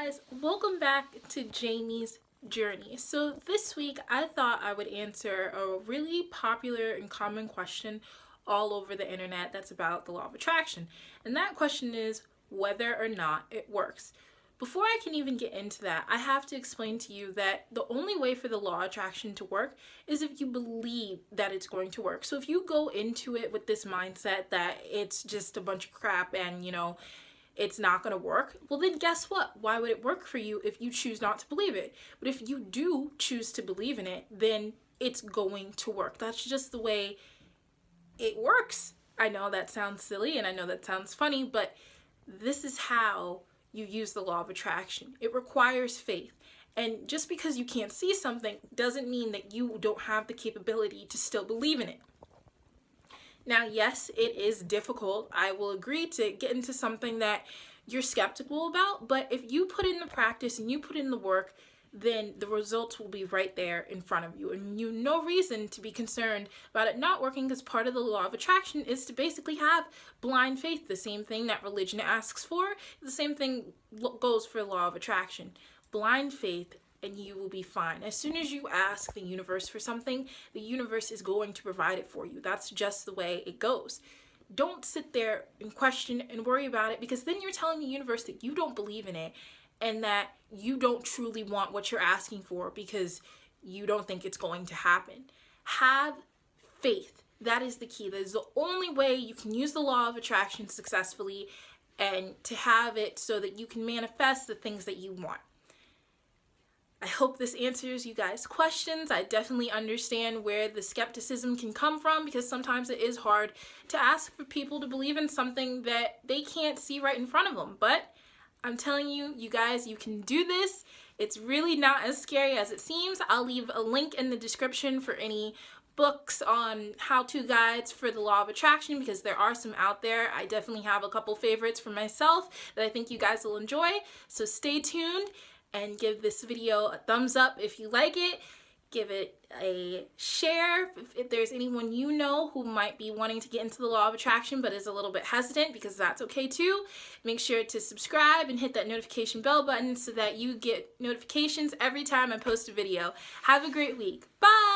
guys, welcome back to Jamie's Journey. So this week I thought I would answer a really popular and common question all over the internet that's about the law of attraction. And that question is whether or not it works. Before I can even get into that, I have to explain to you that the only way for the law of attraction to work is if you believe that it's going to work. So if you go into it with this mindset that it's just a bunch of crap and, it's not going to work, well then guess what? Why would it work for you if you choose not to believe it? But if you do choose to believe in it, then it's going to work. That's just the way it works. I know that sounds silly and I know that sounds funny, but this is how you use the law of attraction. It requires faith. And just because you can't see something doesn't mean that you don't have the capability to still believe in it. Now, yes, it is difficult. I will agree to get into something that you're skeptical about, but if you put in the practice and you put in the work, then the results will be right there in front of you. And you have no reason to be concerned about it not working, because part of the law of attraction is to basically have blind faith. The same thing that religion asks for, the same thing goes for law of attraction. Blind faith, and you will be fine. As soon as you ask the universe for something, the universe is going to provide it for you. That's just the way it goes. Don't sit there and question and worry about it, because then you're telling the universe that you don't believe in it and that you don't truly want what you're asking for because you don't think it's going to happen. Have faith. That is the key. That is the only way you can use the law of attraction successfully and to have it so that you can manifest the things that you want. I hope this answers you guys' questions. I definitely understand where the skepticism can come from, because sometimes it is hard to ask for people to believe in something that they can't see right in front of them. But I'm telling you, you guys, you can do this. It's really not as scary as it seems. I'll leave a link in the description for any books on how-to guides for the law of attraction, because there are some out there. I definitely have a couple favorites for myself that I think you guys will enjoy. So stay tuned. And give this video a thumbs up if you like it. Give it a share if there's anyone you know who might be wanting to get into the law of attraction but is a little bit hesitant, because that's okay too. Make sure to subscribe and hit that notification bell button so that you get notifications every time I post a video. Have a great week. Bye!